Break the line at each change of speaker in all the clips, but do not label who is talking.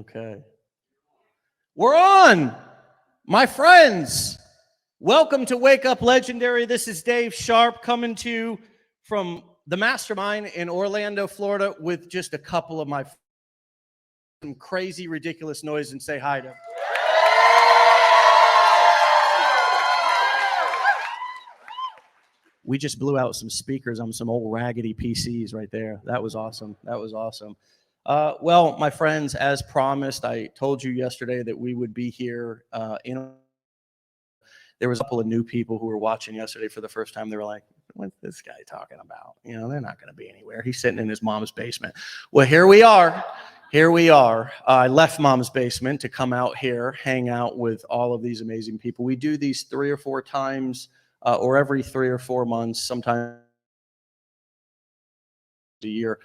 Okay. We're on, my friends. Welcome to Wake Up Legendary. This is Dave Sharpe coming to you from the Mastermind in Orlando, Florida, with just a couple of my some crazy, ridiculous noise, and say hi to them. We just blew out some speakers on some old raggedy PCs right there. That was awesome. That was awesome. Well, my friends, as promised, I told you yesterday that we would be here. There was a couple of new people who were watching yesterday for the first time. They were like, what's this guy talking about? You know, they're not going to be anywhere. He's sitting in his mom's basement. Well, here we are. Here we are. I left mom's basement to come out here, hang out with all of these amazing people. We do these 3 or 4 times or every 3 or 4 months, sometimes a year.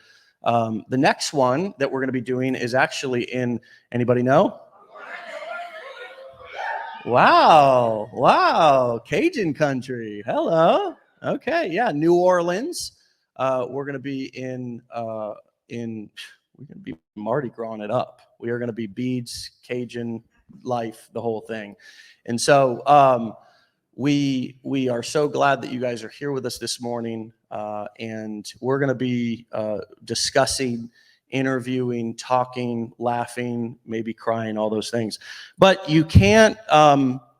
The next one that we're going to be doing is actually in, anybody know? Wow, Cajun country. Hello. Okay, yeah, New Orleans. We're going to be in we're going to be Mardi Gras it up. We are going to be beads, Cajun life, the whole thing. And so we are so glad that you guys are here with us this morning, and we're going to be discussing, interviewing, talking, laughing, maybe crying, all those things. But you can't,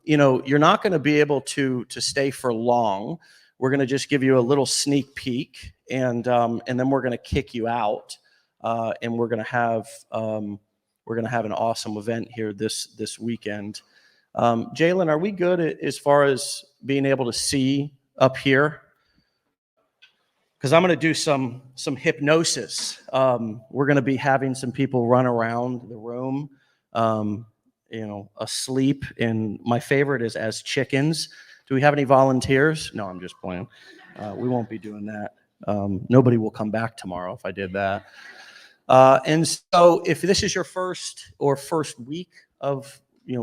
you're not going to be able to stay for long. We're going to just give you a little sneak peek, and then we're going to kick you out, and we're going to have an awesome event here this weekend. Jalen, are we good as far as being able to see up here? Because I'm going to do some hypnosis. We're going to be having some people run around the room, asleep. And my favorite is as chickens. Do we have any volunteers? No, I'm just playing. We won't be doing that. Nobody will come back tomorrow if I did that. And so if this is your first week of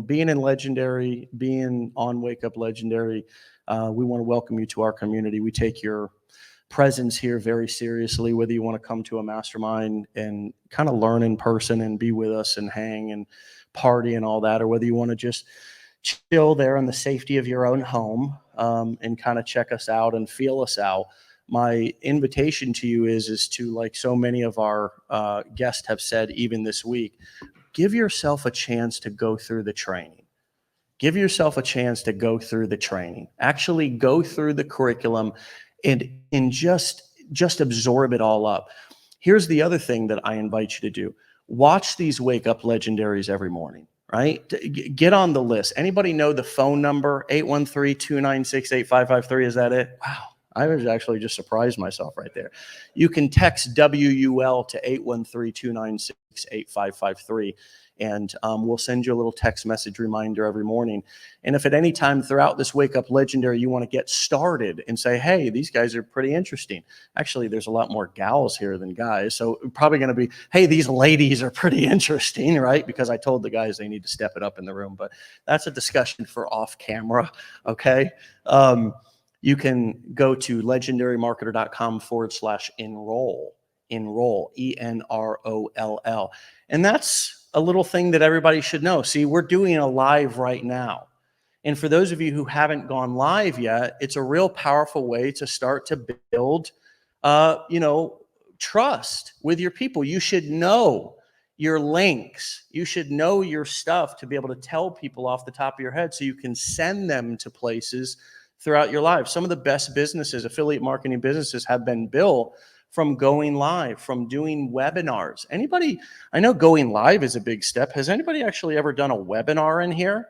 being in Legendary, being on Wake Up Legendary, we want to welcome you to our community. We take your presence here very seriously, whether you want to come to a mastermind and kind of learn in person and be with us and hang and party and all that, or whether you want to just chill there in the safety of your own home and kind of check us out and feel us out. My invitation to you is to, like so many of our guests have said, even this week, give yourself a chance to go through the training. Give yourself a chance to go through the training. Actually go through the curriculum and just absorb it all up. Here's the other thing that I invite you to do. Watch these Wake Up Legendaries every morning, right? Get on the list. Anybody know the phone number? 813-296-8553. Is that it? Wow. I was actually just surprised myself right there. You can text WUL to 813-296-8553, and we'll send you a little text message reminder every morning. And if at any time throughout this Wake Up Legendary you want to get started and say, hey, these guys are pretty interesting. Actually, there's a lot more gals here than guys, so probably going to be, hey, these ladies are pretty interesting, right? Because I told the guys they need to step it up in the room, but that's a discussion for off camera, okay? You can go to legendarymarketer.com/enroll, ENROLL. And that's a little thing that everybody should know. See, we're doing a live right now. And for those of you who haven't gone live yet, it's a real powerful way to start to build, trust with your people. You should know your links. You should know your stuff to be able to tell people off the top of your head so you can send them to places throughout your life. Some of the best businesses, affiliate marketing businesses, have been built from going live, from doing webinars. Anybody, I know going live is a big step. Has anybody actually ever done a webinar in here?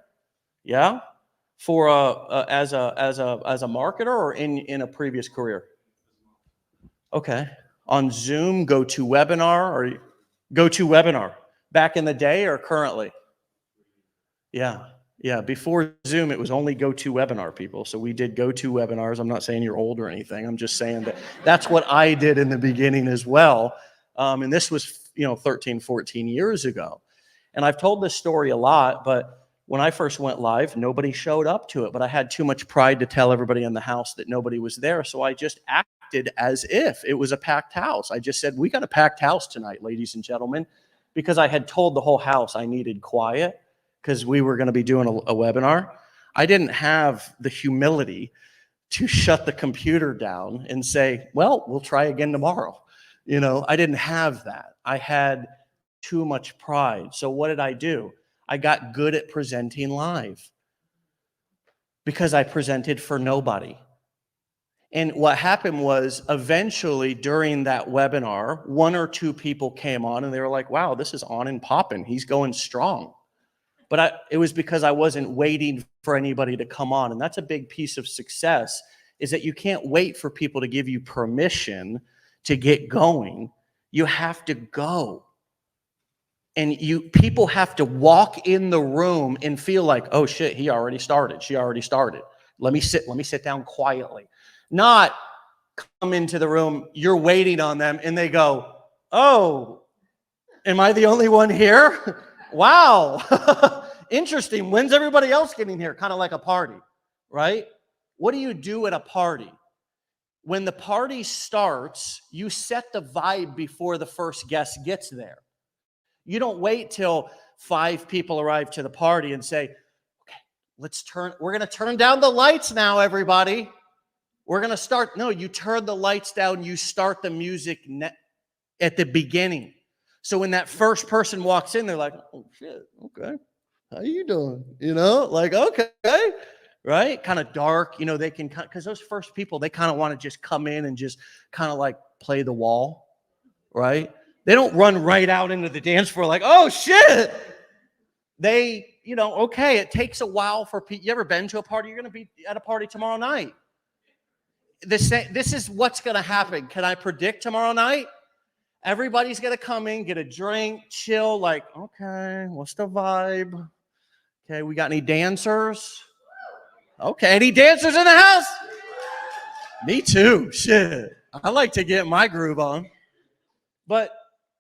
Yeah? For as a marketer or in a previous career? Okay. On Zoom, GoToWebinar back in the day or currently? Yeah. Yeah, before Zoom, it was only GoToWebinar, people. So we did GoToWebinars. I'm not saying you're old or anything. I'm just saying that that's what I did in the beginning as well. And this was, 13, 14 years ago. And I've told this story a lot, but when I first went live, nobody showed up to it. But I had too much pride to tell everybody in the house that nobody was there. So I just acted as if it was a packed house. I just said, we got a packed house tonight, ladies and gentlemen. because I had told the whole house I needed quiet because we were going to be doing a webinar. I didn't have the humility to shut the computer down and say, well, we'll try again tomorrow. I didn't have that. I had too much pride. So what did I do? I got good at presenting live because I presented for nobody. And what happened was eventually during that webinar, 1 or 2 people came on and they were like, wow, this is on and popping. He's going strong. But it was because I wasn't waiting for anybody to come on. And that's a big piece of success, is that you can't wait for people to give you permission to get going. You have to go. And people have to walk in the room and feel like, oh shit, he already started. She already started. Let me sit down quietly. Not come into the room, you're waiting on them, and they go, oh, am I the only one here? Wow. Interesting. When's everybody else getting here? Kind of like a party, right? What do you do at a party? When the party starts, you set the vibe before the first guest gets there. You don't wait till 5 people arrive to the party and say, okay, we're going to turn down the lights now, everybody. We're going to start. No, you turn the lights down. You start the music at the beginning. So when that first person walks in, they're like, oh, shit, okay. How you doing? Like, okay, right? Kind of dark. They can, because those first people, they kind of want to just come in and just kind of like play the wall, right? They don't run right out into the dance floor like, oh, shit. They, okay, it takes a while for people. You ever been to a party? You're going to be at a party tomorrow night. This is what's going to happen. Can I predict tomorrow night? Everybody's going to come in, get a drink, chill, like, okay, what's the vibe? Okay, we got any dancers? Okay, any dancers in the house? Me too, shit. I like to get my groove on. But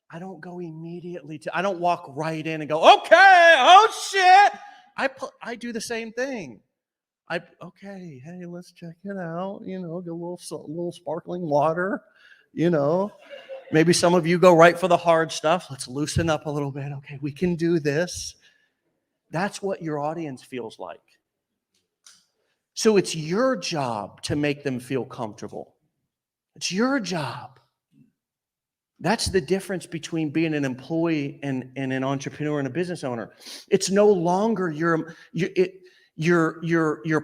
I don't go immediately I don't walk right in and go, okay, oh shit. I do the same thing. Okay, hey, let's check it out. Get a little sparkling water, Maybe some of you go right for the hard stuff. Let's loosen up a little bit. Okay, we can do this. That's what your audience feels like. So it's your job to make them feel comfortable. It's your job. That's the difference between being an employee and an entrepreneur and a business owner. It's no longer your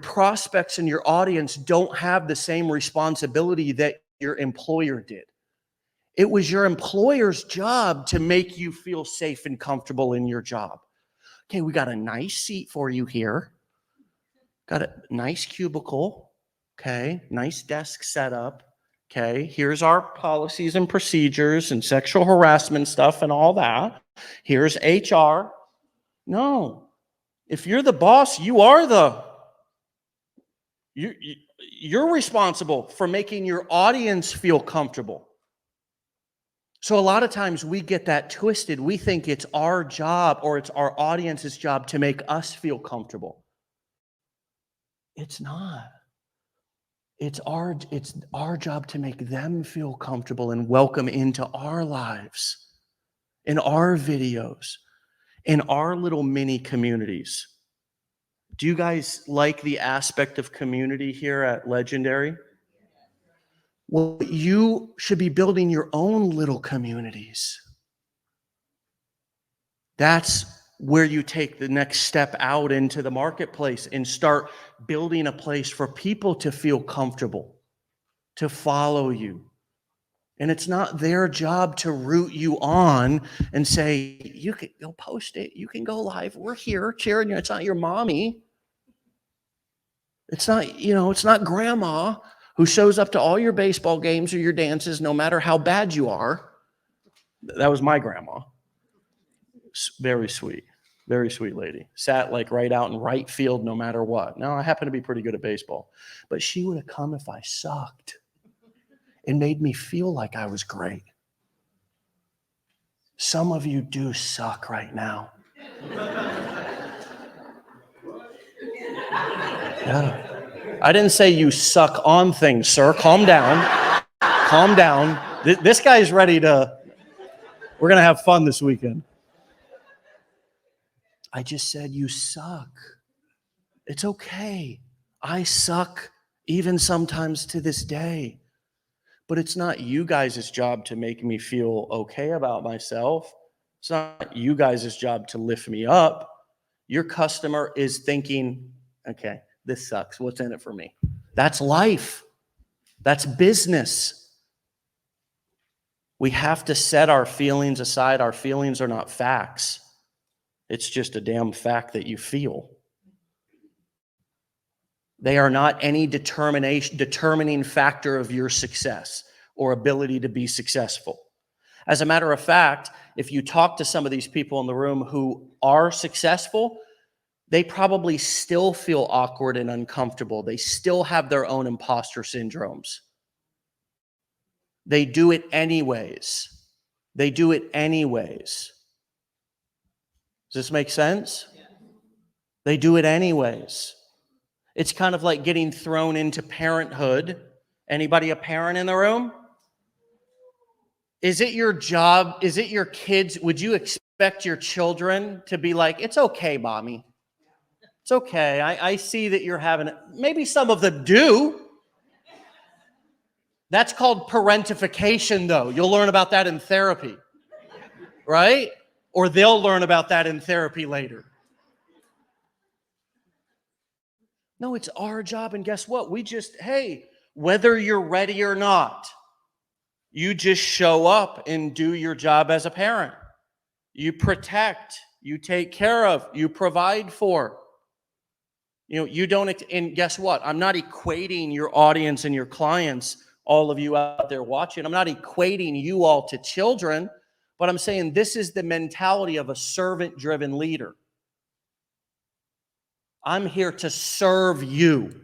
prospects and your audience don't have the same responsibility that your employer did. It was your employer's job to make you feel safe and comfortable in your job. Okay, we got a nice seat for you here. Got a nice cubicle. Okay, nice desk setup. Okay, here's our policies and procedures and sexual harassment stuff and all that. Here's HR. No, if you're the boss, you're responsible for making your audience feel comfortable. So a lot of times we get that twisted. We think it's our job or it's our audience's job to make us feel comfortable. It's not. It's our job to make them feel comfortable and welcome into our lives, in our videos, in our little mini communities. Do you guys like the aspect of community here at Legendary? Well, you should be building your own little communities. That's where you take the next step out into the marketplace and start building a place for people to feel comfortable, to follow you. And it's not their job to root you on and say, you can go post it, you can go live, we're here cheering you. It's not your mommy. It's not, it's not grandma who shows up to all your baseball games or your dances, no matter how bad you are. That was my grandma. Very sweet lady. Sat like right out in right field no matter what. Now, I happen to be pretty good at baseball, but she would have come if I sucked and made me feel like I was great. Some of you do suck right now. Yeah. I didn't say you suck on things, sir. Calm down. Calm down. This guy's ready to, we're going to have fun this weekend. I just said, you suck. It's okay. I suck even sometimes to this day. But it's not you guys' job to make me feel okay about myself. It's not you guys' job to lift me up. Your customer is thinking, okay, this sucks. What's in it for me? That's life. That's business. We have to set our feelings aside. Our feelings are not facts. It's just a damn fact that you feel. They are not any determining factor of your success or ability to be successful. As a matter of fact, if you talk to some of these people in the room who are successful, they probably still feel awkward and uncomfortable. They still have their own imposter syndromes. They do it anyways. They do it anyways. Does this make sense? They do it anyways. It's kind of like getting thrown into parenthood. Anybody a parent in the room? Is it your job? Is it your kids? Would you expect your children to be like, it's okay, mommy. It's okay. I see that you're having it. Maybe some of them do. That's called parentification, though. You'll learn about that in therapy, right? Or they'll learn about that in therapy later. No, it's our job. And guess what? Hey, whether you're ready or not, you just show up and do your job as a parent. You protect, you take care of, you provide for. You don't, and guess what? I'm not equating your audience and your clients, all of you out there watching, I'm not equating you all to children, but I'm saying this is the mentality of a servant-driven leader. I'm here to serve you.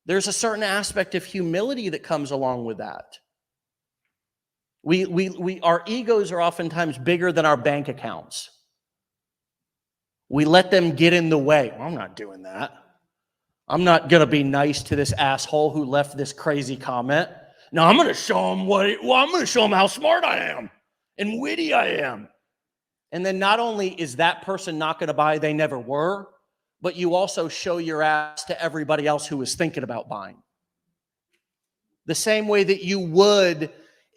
There's a certain aspect of humility that comes along with that. Our egos are oftentimes bigger than our bank accounts. We let them get in the way. Well, I'm not doing that. I'm not going to be nice to this asshole who left this crazy comment. No, I'm going to show him I'm going to show him how smart I am and witty I am. And then not only is that person not going to buy, they never were, but you also show your ass to everybody else who is thinking about buying. The same way that you would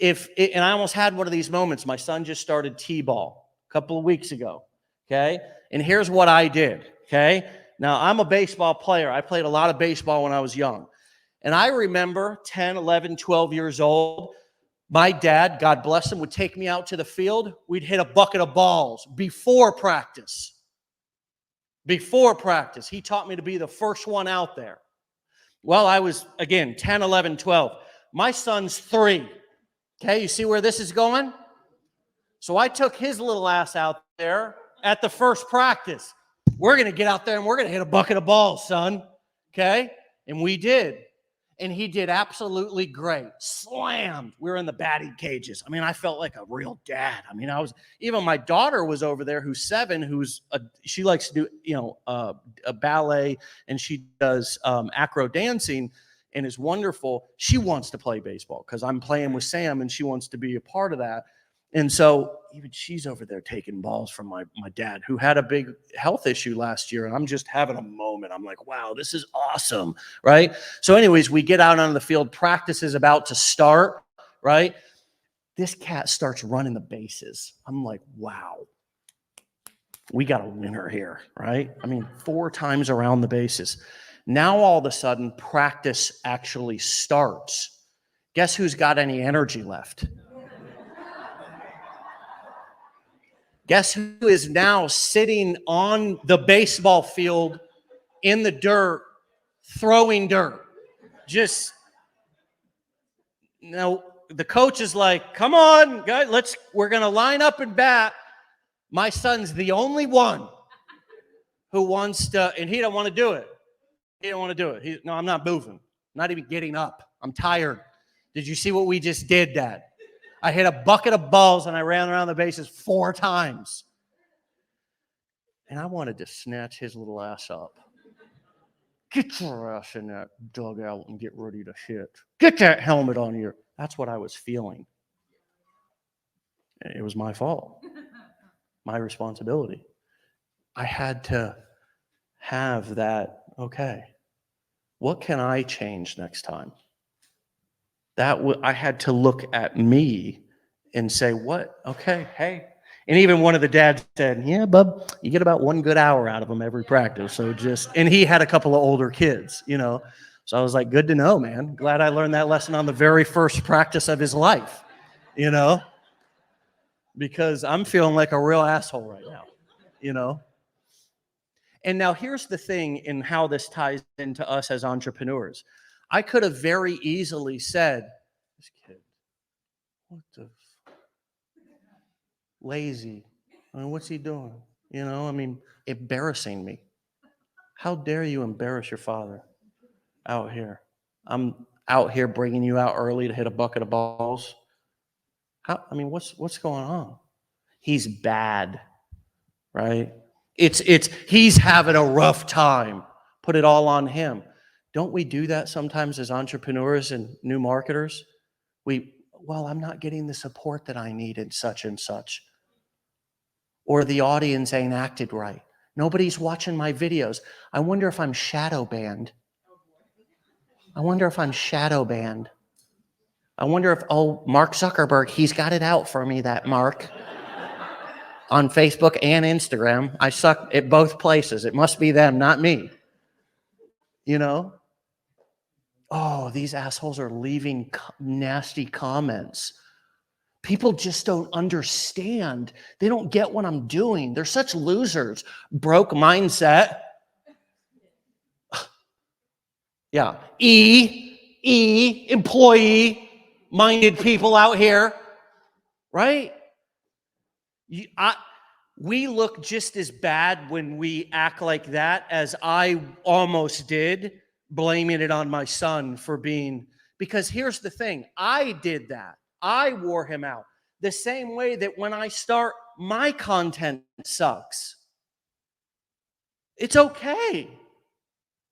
and I almost had one of these moments. My son just started T-ball a couple of weeks ago, okay? And here's what I did, okay? Now, I'm a baseball player. I played a lot of baseball when I was young. And I remember 10, 11, 12 years old, my dad, God bless him, would take me out to the field. We'd hit a bucket of balls before practice. Before practice. He taught me to be the first one out there. Well, I was, again, 10, 11, 12. My son's 3. Okay, you see where this is going? So I took his little ass out there at the first practice. We're going to get out there and we're going to hit a bucket of balls, son. Okay? And we did. And he did absolutely great. Slammed. We were in the batting cages. I mean, I felt like a real dad. I mean, even my daughter was over there who's 7, she likes to do, a ballet, and she does acro dancing and is wonderful. She wants to play baseball because I'm playing with Sam and she wants to be a part of that. And so even she's over there taking balls from my dad, who had a big health issue last year. And I'm just having a moment. I'm like, wow, this is awesome, right? So anyways, we get out on the field. Practice is about to start, right? This cat starts running the bases. I'm like, wow, we got a winner here, right? I mean, 4 times around the bases. Now, all of a sudden, practice actually starts. Guess who's got any energy left? Guess who is now sitting on the baseball field in the dirt, throwing dirt? The coach is like, come on, guys, we're going to line up and bat. My son's the only one who wants to, and he don't want to do it. He don't want to do it. No, I'm not moving. I'm not even getting up. I'm tired. Did you see what we just did, Dad? I hit a bucket of balls and I ran around the bases 4 times. And I wanted to snatch his little ass up. Get your ass in that dugout and get ready to hit. Get that helmet on your. That's what I was feeling. It was my fault. My responsibility. I had to have that, okay, what can I change next time? I had to look at me and say, what? Okay, hey. And even one of the dads said, yeah, bub, you get about 1 good hour out of them every practice. So and he had a couple of older kids, you know. So I was like, good to know, man. Glad I learned that lesson on the very first practice of his life, you know, because I'm feeling like a real asshole right now, you know. And now here's the thing in how this ties into us as entrepreneurs. I could have very easily said, this kid, what the lazy. I mean, what's he doing? You know, I mean, embarrassing me. How dare you embarrass your father out here? I'm out here bringing you out early to hit a bucket of balls. I mean, what's going on? He's bad, right? He's having a rough time. Put it all on him. Don't we do that sometimes as entrepreneurs and new marketers? Well, I'm not getting the support that I need in such and such. Or the audience ain't acted right. Nobody's watching my videos. I wonder if I'm shadow banned. I wonder if I'm shadow banned. I wonder if, Mark Zuckerberg, he's got it out for me, that Mark. On Facebook and Instagram. I suck at both places. It must be them, not me. You know? Oh, these assholes are leaving nasty comments. People just don't understand. They don't get what I'm doing. They're such losers. Broke mindset. Yeah. Employee-minded people out here, right? We look just as bad when we act like that as I almost did, blaming it on my son for being, because here's the thing, I did that. I wore him out. The same way that when I start, my content sucks. It's okay.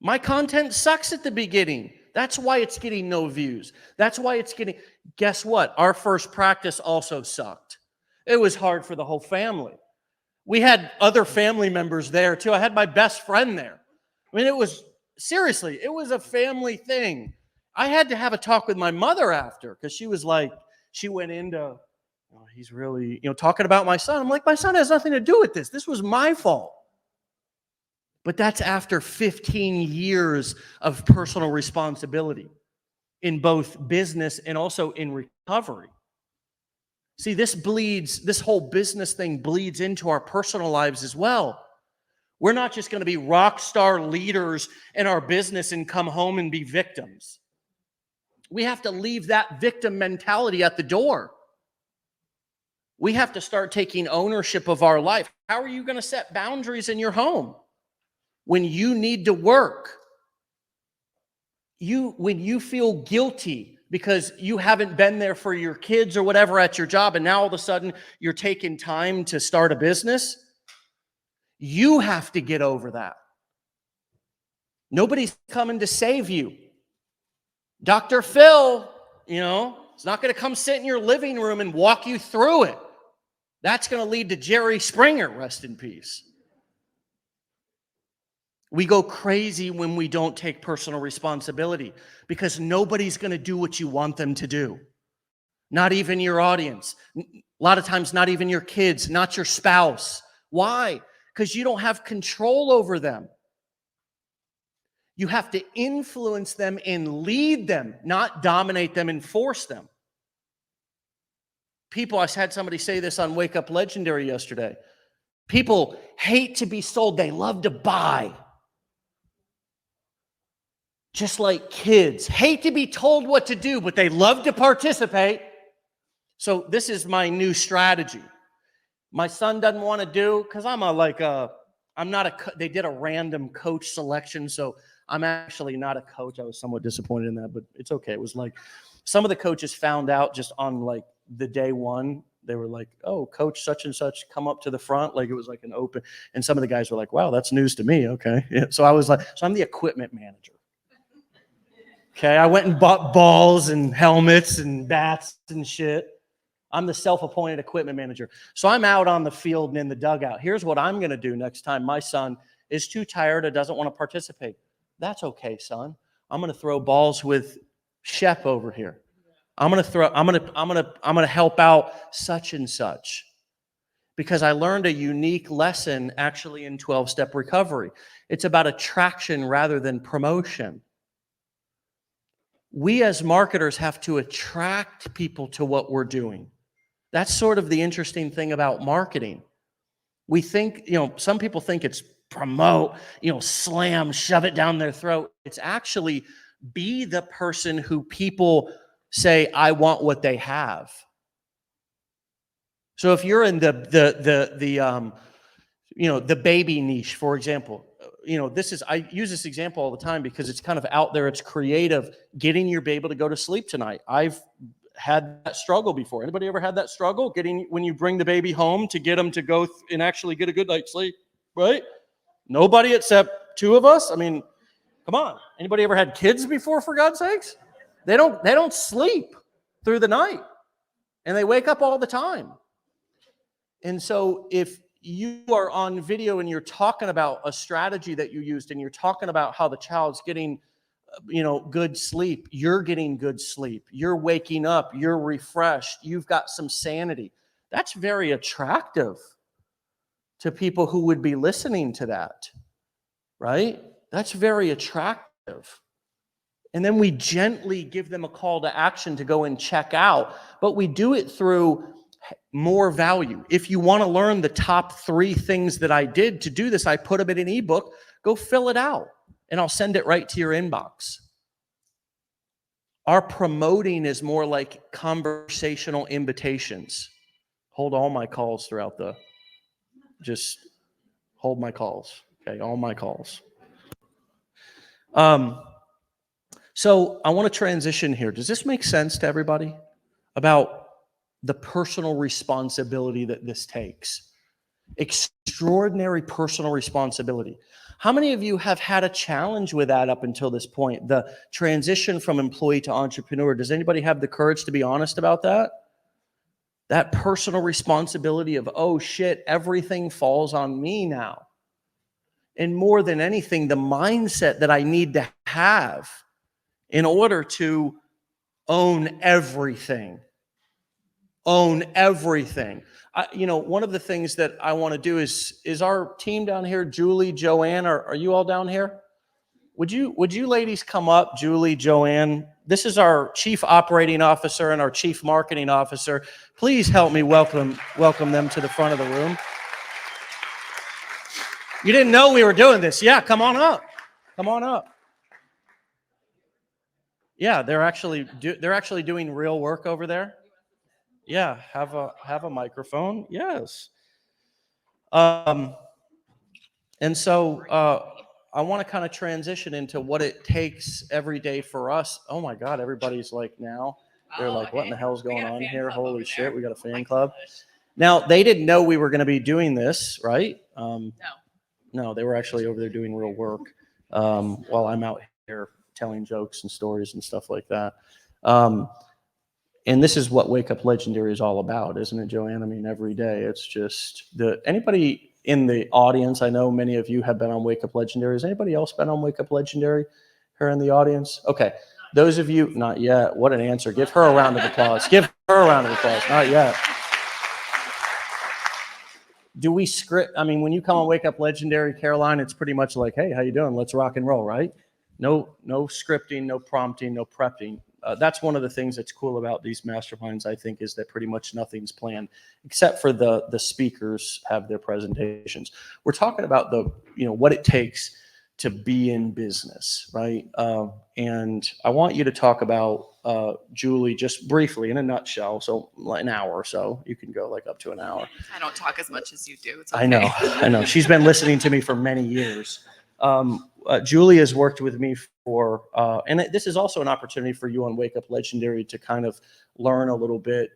My content sucks at the beginning. That's why it's getting no views. That's why it's getting, guess what? Our first practice also sucked. It was hard for the whole family. We had other family members there too. I had my best friend there. I mean, it was a family thing. I had to have a talk with my mother after because she was like, she went into, he's really, talking about my son. I'm like, my son has nothing to do with this. This was my fault. But that's after 15 years of personal responsibility in both business and also in recovery. See, this whole business thing bleeds into our personal lives as well. We're not just going to be rock star leaders in our business and come home and be victims. We have to leave that victim mentality at the door. We have to start taking ownership of our life. How are you going to set boundaries in your home when you need to work? When you feel guilty because you haven't been there for your kids or whatever at your job, and now all of a sudden you're taking time to start a business, you have to get over that. Nobody's coming to save you. Dr. Phil, is not going to come sit in your living room and walk you through it. That's going to lead to Jerry Springer, rest in peace. We go crazy when we don't take personal responsibility because nobody's going to do what you want them to do. Not even your audience. A lot of times, not even your kids, not your spouse. Why? Because you don't have control over them. You have to influence them and lead them, not dominate them and force them. I had somebody say this on Wake Up Legendary yesterday. People hate to be sold. They love to buy. Just like kids hate to be told what to do, but they love to participate. So this is my new strategy. My son doesn't want to do, because they did a random coach selection. So I'm actually not a coach. I was somewhat disappointed in that, but it's okay. It was like some of the coaches found out just on like the day one. They were like, oh, coach such and such, come up to the front. Like it was like an open. And some of the guys were like, wow, that's news to me. Okay. Yeah. So I was like, so I'm the equipment manager. Okay, I went and bought balls and helmets and bats and shit. I'm the self-appointed equipment manager. So I'm out on the field and in the dugout. Here's what I'm going to do next time my son is too tired or doesn't want to participate. That's okay, son. I'm going to throw balls with Shep over here. I'm going to help out such and such. Because I learned a unique lesson actually in 12-step recovery. It's about attraction rather than promotion. We as marketers have to attract people to what we're doing. That's sort of the interesting thing about marketing. We think, some people think it's promote, slam, shove it down their throat. It's actually be the person who people say, I want what they have. So if you're in the baby niche, for example, I use this example all the time because it's kind of out there. It's creative, getting your baby to go to sleep tonight. I've had that struggle before. Anybody ever had that struggle? When you bring the baby home to get them to go and actually get a good night's sleep, right? Nobody except two of us. I mean, come on. Anybody ever had kids before, for God's sakes? They don't sleep through the night, and they wake up all the time. And so if you are on video and you're talking about a strategy that you used and you're talking about how the child's getting, good sleep, you're getting good sleep, you're waking up, you're refreshed, you've got some sanity. That's very attractive to people who would be listening to that, right? That's very attractive. And then we gently give them a call to action to go and check out, but we do it through more value. If you want to learn the top 3 things that I did to do this, I put them in an ebook. Go fill it out, and I'll send it right to your inbox. Our promoting is more like conversational invitations. Hold all my calls just hold my calls. Okay, all my calls. So I want to transition here. Does this make sense to everybody about the personal responsibility that this takes? Extraordinary personal responsibility. How many of you have had a challenge with that up until this point? The transition from employee to entrepreneur. Does anybody have the courage to be honest about that? That personal responsibility of, oh shit, everything falls on me now. And more than anything, the mindset that I need to have in order to own everything. Own everything. One of the things that I want to do is our team down here, Julie, Joanne, are you all down here? Would you ladies come up, Julie, Joanne? This is our Chief Operating Officer and our Chief Marketing Officer. Please help me welcome them to the front of the room. You didn't know we were doing this. Yeah, come on up. Come on up. Yeah, they're actually doing real work over there. Yeah, have a microphone. Yes. And so I want to kind of transition into what it takes every day for us. Oh my God, everybody's like now. They're like, what in the hell's going on here? Holy shit, we got a fan club. Now, they didn't know we were going to be doing this, right? No, they were actually over there doing real work while I'm out here telling jokes and stories and stuff like that. And this is what Wake Up Legendary is all about, isn't it, Joanne? I mean, every day it's just anybody in the audience, I know many of you have been on Wake Up Legendary. Has anybody else been on Wake Up Legendary here in the audience? Okay. Those of you, not yet. What an answer. Give her a round of applause. Give her a round of applause. Not yet. Do we script? I mean, when you come on Wake Up Legendary, Caroline, it's pretty much like, hey, how you doing? Let's rock and roll, right? No scripting, no prompting, no prepping. That's one of the things that's cool about these masterminds, I think, is that pretty much nothing's planned, except for the speakers have their presentations. We're talking about what it takes to be in business, right? And I want you to talk about Julie just briefly in a nutshell. So like an hour or so. You can go like up to an hour.
I don't talk as much as you do. It's okay.
I know. She's been listening to me for many years. Julie has worked with me for, and this is also an opportunity for you on Wake Up Legendary to kind of learn a little bit,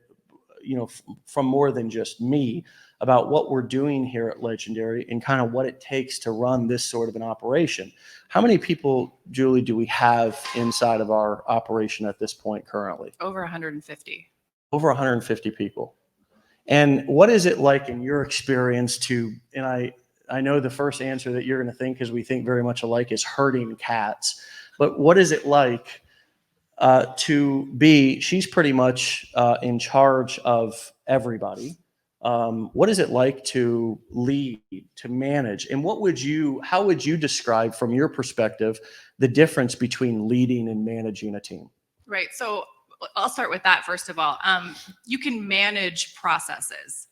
from more than just me about what we're doing here at Legendary and kind of what it takes to run this sort of an operation. How many people, Julie, do we have inside of our operation at this point currently?
Over 150.
over 150 people. And what is it like in your experience to, and I know the first answer that you're going to think, because we think very much alike, is herding cats. But what is it like to be, she's pretty much in charge of everybody. What is it like to lead, to manage? And how would you describe from your perspective, the difference between leading and managing a team?
Right. So I'll start with that first of all. You can manage processes.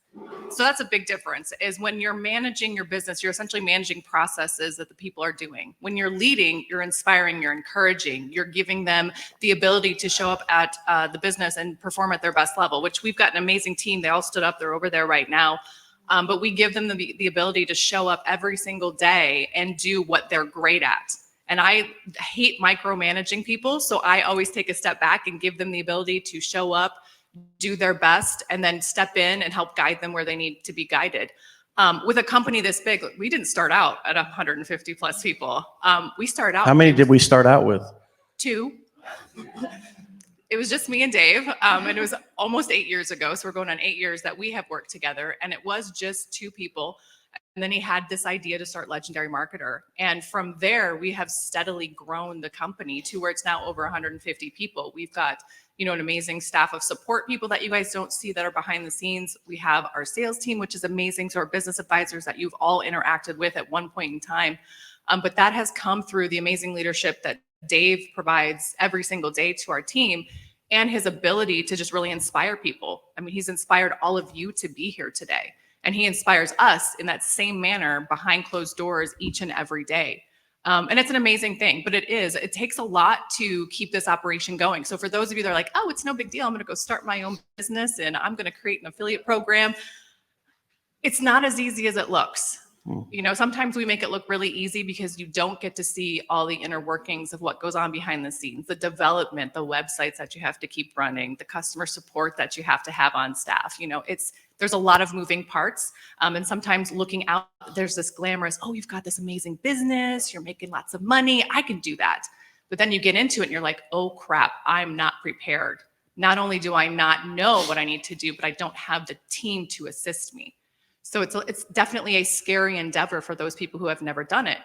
So that's a big difference, is when you're managing your business, you're essentially managing processes that the people are doing. When you're leading, you're inspiring, you're encouraging, you're giving them the ability to show up at the business and perform at their best level, which we've got an amazing team. They all stood up. They're over there right now. But we give them the ability to show up every single day and do what they're great at. And I hate micromanaging people. So I always take a step back and give them the ability to show up, do their best, and then step in and help guide them where they need to be guided. With a company this big, we didn't start out at 150 plus people. We started out.
How many did we start out with?
2. It was just me and Dave, and it was almost 8 years ago. So we're going on 8 years that we have worked together, and it was just 2 people. And then he had this idea to start Legendary Marketer. And from there, we have steadily grown the company to where it's now over 150 people. We've got, an amazing staff of support people that you guys don't see that are behind the scenes. We have our sales team, which is amazing. So our business advisors that you've all interacted with at one point in time. But that has come through the amazing leadership that Dave provides every single day to our team, and his ability to just really inspire people. I mean, he's inspired all of you to be here today. And he inspires us in that same manner behind closed doors each and every day. And it's an amazing thing, but it takes a lot to keep this operation going. So for those of you that are like, oh, it's no big deal, I'm going to go start my own business and I'm going to create an affiliate program. It's not as easy as it looks. Sometimes we make it look really easy because you don't get to see all the inner workings of what goes on behind the scenes, the development, the websites that you have to keep running, the customer support that you have to have on staff. There's a lot of moving parts. And sometimes looking out, there's this glamorous, oh, you've got this amazing business, you're making lots of money, I can do that. But then you get into it and you're like, oh crap, I'm not prepared. Not only do I not know what I need to do, but I don't have the team to assist me. So it's definitely a scary endeavor for those people who have never done it.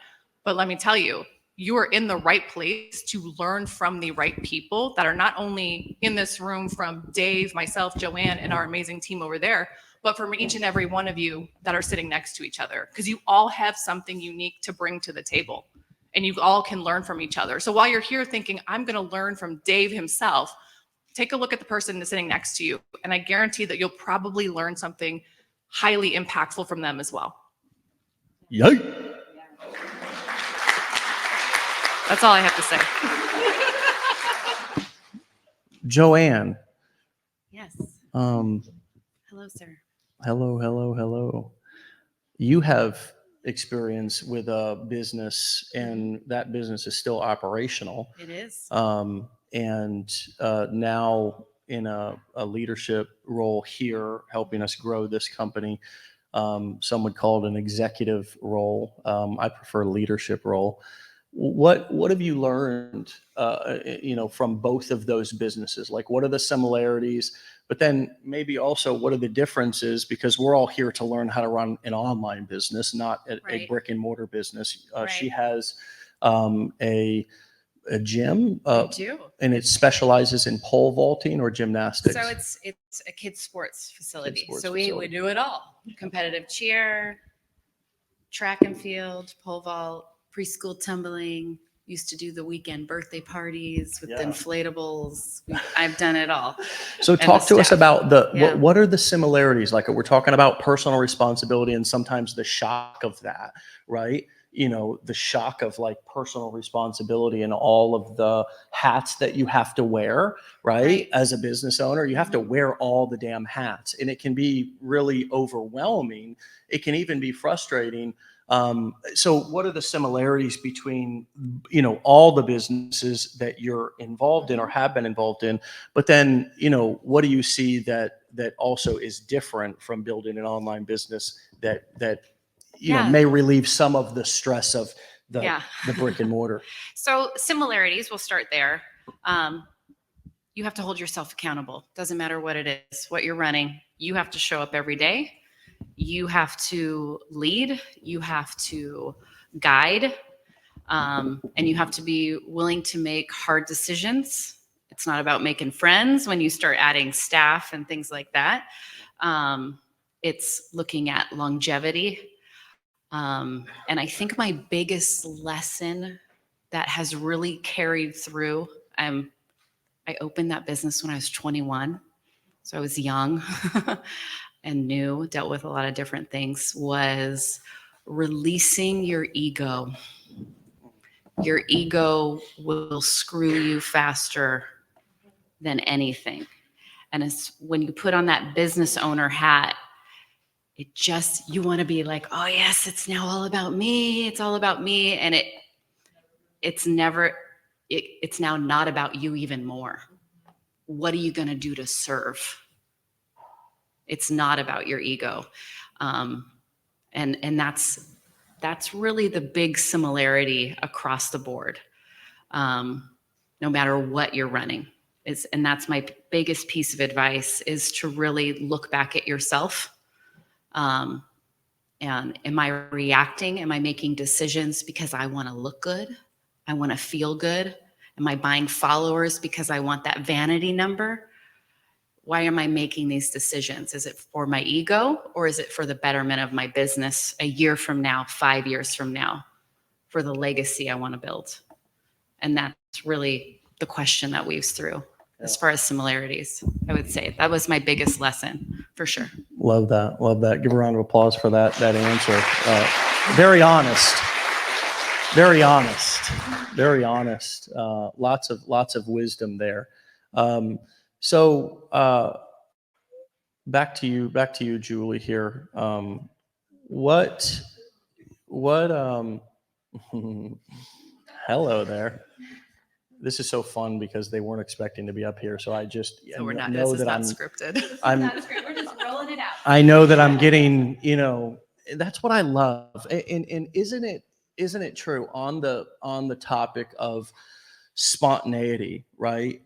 But let me tell you, you are in the right place to learn from the right people that are not only in this room, from Dave, myself, Joanne, and our amazing team over there, but from each and every one of you that are sitting next to each other, because you all have something unique to bring to the table and you all can learn from each other. So while you're here thinking, I'm going to learn from Dave himself, take a look at the person that's sitting next to you. And I guarantee that you'll probably learn something highly impactful from them as well.
Yay!
That's all I have to say.
Joanne.
Yes.
Hello,
sir.
Hello. You have experience with a business, and that business is still operational.
It is.
And now in a leadership role here, helping us grow this company. Some would call it an executive role. I prefer leadership role. What have you learned, from both of those businesses? Like, what are the similarities? But then maybe also, what are the differences? Because we're all here to learn how to run an online business, not a brick and mortar business. She has a gym,
I do.
and it specializes in pole vaulting or gymnastics.
So it's a kids sports facility. We do it all: competitive cheer, track and field, pole vault, preschool tumbling. Used to do the weekend birthday parties with the inflatables. I've done it all.
So talk to us about what are the similarities? Like, we're talking about personal responsibility and sometimes the shock of that, right? The shock of like personal responsibility and all of the hats that you have to wear, right? As a business owner, you have to wear all the damn hats, and it can be really overwhelming. It can even be frustrating. So what are the similarities between, all the businesses that you're involved in or have been involved in? But then, what do you see that also is different from building an online business that may relieve some of the stress of the brick and mortar?
So similarities, we'll start there. you have to hold yourself accountable. Doesn't matter what it is, what you're running. You have to show up every day. You have to lead. You have to guide. And you have to be willing to make hard decisions. It's not about making friends when you start adding staff and things like that. It's looking at longevity. And I think my biggest lesson that has really carried through, I opened that business when I was 21. So I was young and new, dealt with a lot of different things, was releasing your ego. Your ego will screw you faster than anything. And it's when you put on that business owner hat, you want to be like, oh yes, it's now all about me. It's all about me. And it's now not about you even more. What are you going to do to serve? It's not about your ego. And that's really the big similarity across the board, no matter what you're running. And that's my biggest piece of advice, is to really look back at yourself. And am I reacting? Am I making decisions because I want to look good? I want to feel good? Am I buying followers because I want that vanity number? Why am I making these decisions? Is it for my ego, or is it for the betterment of my business a year from now, 5 years from now, for the legacy I want to build? And that's really the question that weaves through. As far as similarities, I would say that was my biggest lesson, for sure.
Love that. Love that. Give a round of applause for that answer. Very honest. Very honest. Very honest. Lots of wisdom there. So back to you, Julie, here. What hello there. This is so fun because they weren't expecting to be up here. So I just
So we're not,
know
this is
that
not
I'm
scripted.
We're just rolling it out.
I know that I'm getting, that's what I love. And isn't it true on the topic of spontaneity, right?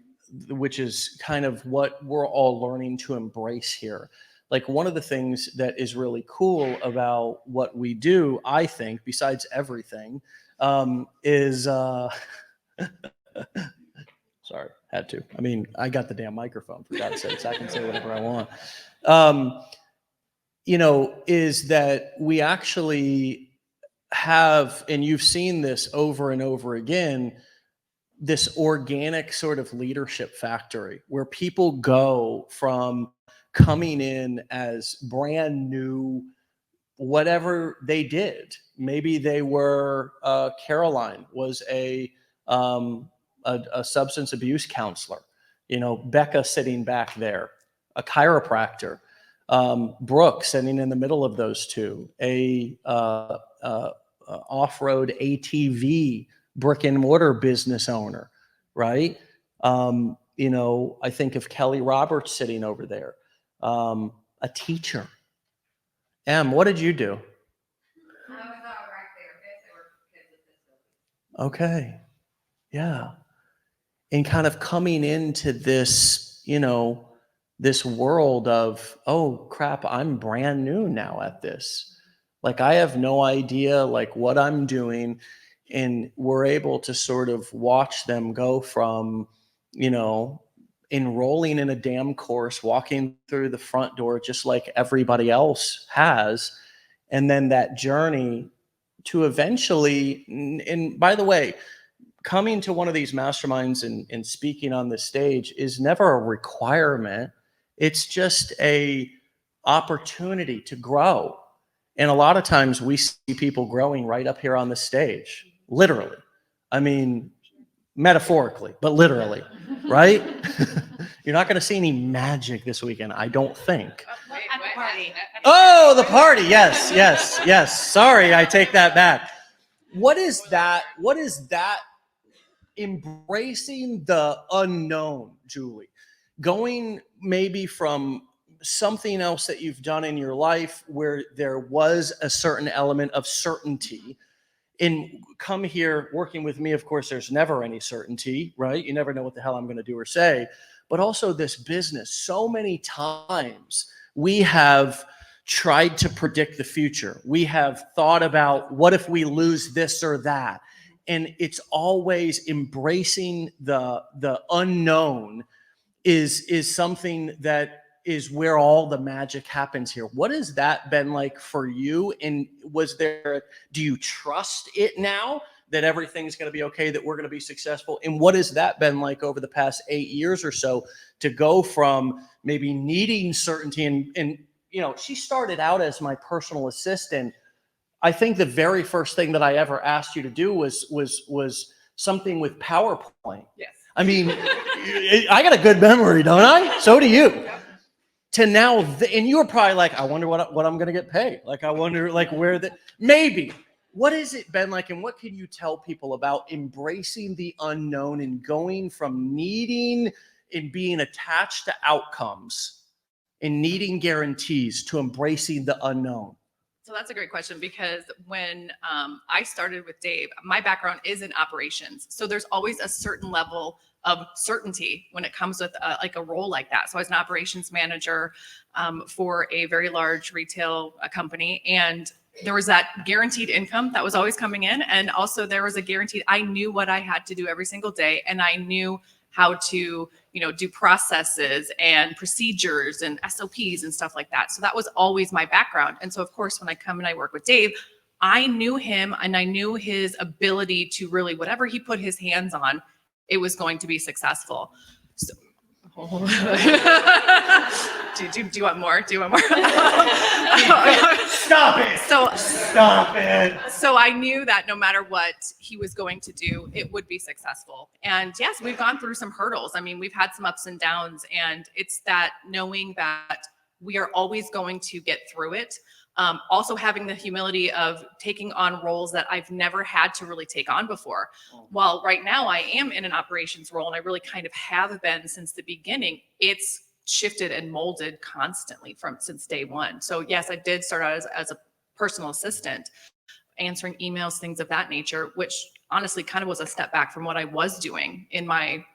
Which is kind of what we're all learning to embrace here. Like, one of the things that is really cool about what we do, I think, besides everything, is sorry, had to. I mean, I got the damn microphone, for God's sakes. I can say whatever I want. Is that we actually have, and you've seen this over and over again, this organic sort of leadership factory where people go from coming in as brand new, whatever they did. Maybe they were, Caroline was a substance abuse counselor, Becca sitting back there, a chiropractor, Brooke sitting in the middle of those two, a off-road ATV brick and mortar business owner, right? I think of Kelly Roberts sitting over there, a teacher. Em, what did you do?
I was right there.
Okay. Yeah. And kind of coming into this, this world of, oh crap, I'm brand new now at this. Like, I have no idea like what I'm doing. And we're able to sort of watch them go from, enrolling in a damn course, walking through the front door, just like everybody else has. And then that journey to eventually, and by the way, coming to one of these masterminds and speaking on the stage is never a requirement. It's just a opportunity to grow. And a lot of times we see people growing right up here on the stage, literally. I mean, metaphorically, but literally, right? You're not going to see any magic this weekend, I don't think.
At the party.
Oh, the party. Yes. Sorry, I take that back. What is that? Embracing the unknown, Julie, going maybe from something else that you've done in your life where there was a certain element of certainty, and come here working with me. Of course, there's never any certainty, right? You never know what the hell I'm going to do or say, but also this business. So many times we have tried to predict the future. We have thought about what if we lose this or that. And it's always embracing the unknown is something that is where all the magic happens here. What has that been like for you? And do you trust it now that everything's going to be okay, that we're going to be successful? And what has that been like over the past 8 years or so to go from maybe needing certainty and she started out as my personal assistant. I think the very first thing that I ever asked you to do was something with PowerPoint.
Yes.
I mean, I got a good memory, don't I? So do you. To now, and you were probably like, I wonder what I'm going to get paid. Like, I wonder maybe. What has it been like, and what can you tell people about embracing the unknown and going from needing and being attached to outcomes and needing guarantees to embracing the unknown?
So that's a great question, because when I started with Dave, my background is in operations. So there's always a certain level of certainty when it comes with like a role like that. So I was an operations manager for a very large retail company, and there was that guaranteed income that was always coming in. And also there was a guaranteed, I knew what I had to do every single day, and I knew how to, do processes and procedures and SOPs and stuff like that. So that was always my background. And so of course, when I come and I work with Dave, I knew him and I knew his ability to really, whatever he put his hands on, it was going to be successful. So, do you want more? Do you want more?
Stop it. Stop it.
So I knew that no matter what he was going to do, it would be successful. And yes, we've gone through some hurdles. I mean, we've had some ups and downs, and it's that knowing that we are always going to get through it. Also having the humility of taking on roles that I've never had to really take on before. While right now I am in an operations role, and I really kind of have been since the beginning, it's shifted and molded constantly since day one. So yes, I did start out as a personal assistant, answering emails, things of that nature, which honestly kind of was a step back from what I was doing in my,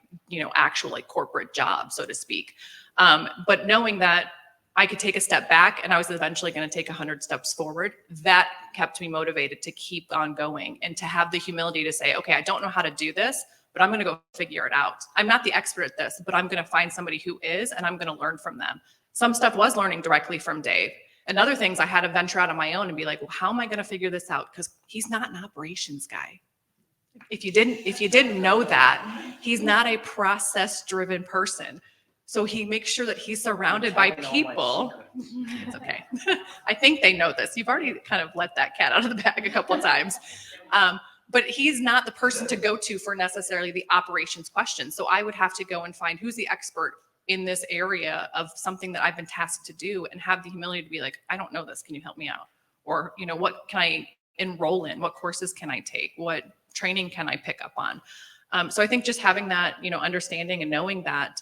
actual like corporate job, so to speak. But knowing that I could take a step back and I was eventually going to take 100 steps forward, that kept me motivated to keep on going and to have the humility to say, okay, I don't know how to do this, but I'm going to go figure it out. I'm not the expert at this, but I'm going to find somebody who is, and I'm going to learn from them. Some stuff was learning directly from Dave. And other things I had to venture out on my own and be like, well, how am I going to figure this out? Because he's not an operations guy. If you didn't know that, he's not a process-driven person. So he makes sure that he's surrounded by people. It's okay. I think they know this. You've already kind of let that cat out of the bag a couple of times. But he's not the person to go to for necessarily the operations questions. So I would have to go and find who's the expert in this area of something that I've been tasked to do, and have the humility to be like, I don't know this. Can you help me out? Or, what can I enroll in? What courses can I take? What training can I pick up on? So I think just having that, understanding and knowing that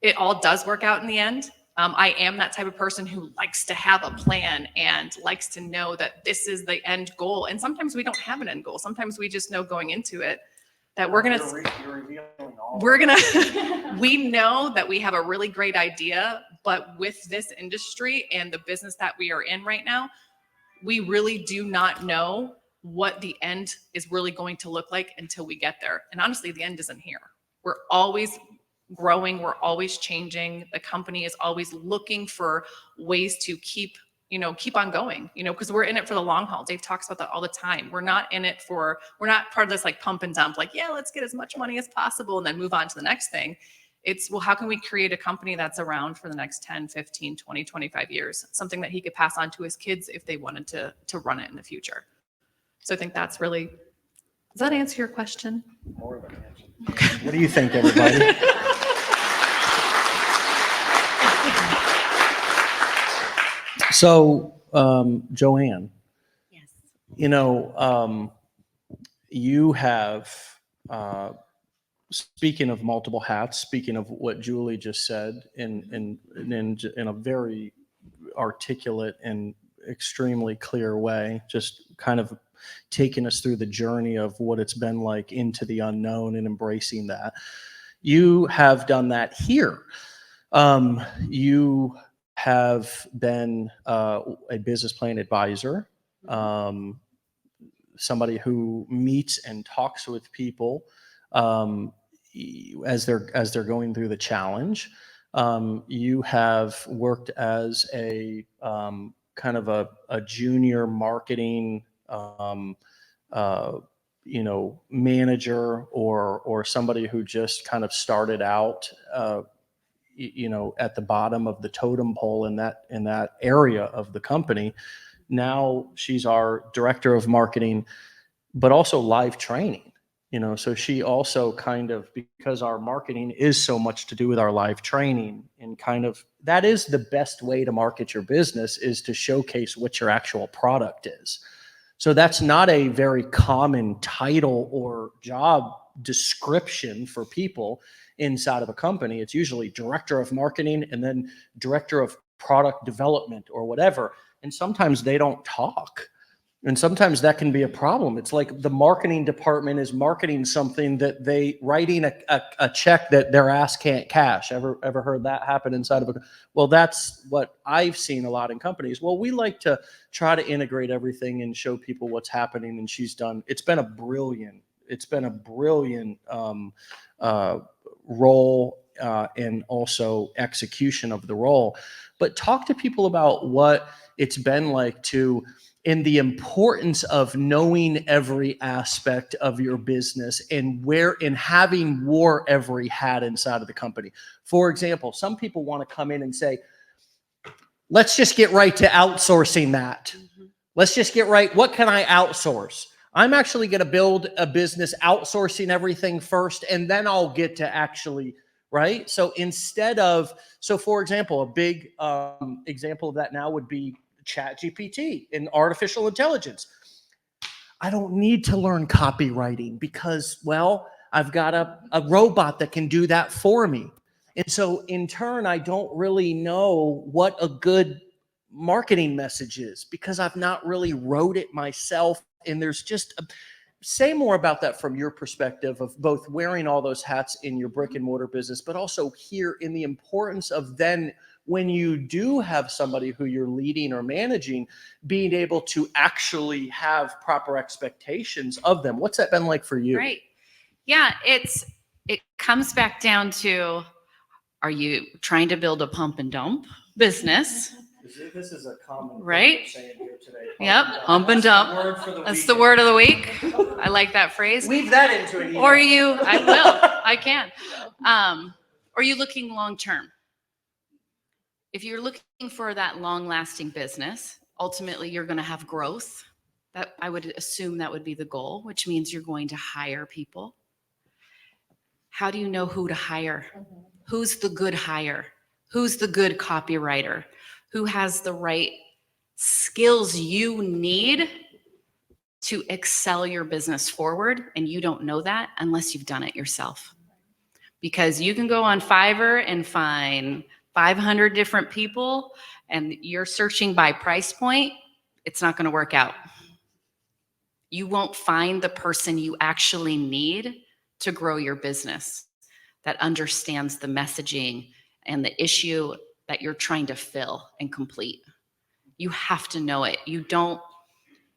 it all does work out in the end. I am that type of person who likes to have a plan and likes to know that this is the end goal. And sometimes we don't have an end goal. Sometimes we just know going into it that we know that we have a really great idea, but with this industry and the business that we are in right now, we really do not know what the end is really going to look like until we get there. And honestly, the end isn't here. We're always growing. We're always changing. The company is always looking for ways to keep on going, because we're in it for the long haul. Dave talks about that all the time. We're not part of this like pump and dump, like, yeah, let's get as much money as possible and then move on to the next thing. It's, well, how can we create a company that's around for the next 10, 15, 20, 25 years? Something that he could pass on to his kids if they wanted to run it in the future. So I think that's really, does that answer your question?
More of an answer. Okay. What do you think, everybody? So, Joanne,
Yes.
You have, speaking of multiple hats, speaking of what Julie just said in a very articulate and extremely clear way, just kind of taking us through the journey of what it's been like into the unknown and embracing that. You have done that here. You have been a business plan advisor, somebody who meets and talks with people as they're going through the challenge. You have worked as a kind of a junior marketing manager or somebody who just kind of started out at the bottom of the totem pole in that area of the company. Now she's our director of marketing, but also live training. So she also kind of, because our marketing is so much to do with our live training, and kind of that is the best way to market your business, is to showcase what your actual product is. So that's not a very common title or job description for people inside of a company. It's usually director of marketing and then director of product development or whatever. And sometimes they don't talk. And sometimes that can be a problem. It's like the marketing department is marketing something that they writing a check that their ass can't cash. Ever heard that happen inside of a? Well, that's what I've seen a lot in companies. Well, we like to try to integrate everything and show people what's happening. And she's done. It's been a brilliant role and also execution of the role. But talk to people about what it's been like to. And the importance of knowing every aspect of your business and having wore every hat inside of the company. For example, some people want to come in and say, let's just get right to outsourcing that. Let's just get right. What can I outsource? I'm actually going to build a business outsourcing everything first, and then I'll get to actually, right? So for example, a big example of that now would be ChatGPT and artificial intelligence. I don't need to learn copywriting because, well, I've got a robot that can do that for me. And so in turn, I don't really know what a good marketing message is because I've not really wrote it myself. And there's just say more about that from your perspective of both wearing all those hats in your brick and mortar business, but also here in the importance of then when you do have somebody who you're leading or managing, being able to actually have proper expectations of them. What's that been like for you?
Right. Yeah, it comes back down to, are you trying to build a pump and dump business?
This is a common
right
saying here today.
Yep, pump and dump. That's the word of the week. I like that phrase.
Weave that into it.
Or I can. Or are you looking long term? If you're looking for that long-lasting business, ultimately you're going to have growth. That I would assume that would be the goal, which means you're going to hire people. How do you know who to hire? Who's the good hire? Who's the good copywriter? Who has the right skills you need to excel your business forward? And you don't know that unless you've done it yourself. Because you can go on Fiverr and find 500 different people and you're searching by price point, it's not going to work out. You won't find the person you actually need to grow your business that understands the messaging and the issue that you're trying to fill and complete. You have to know it. You don't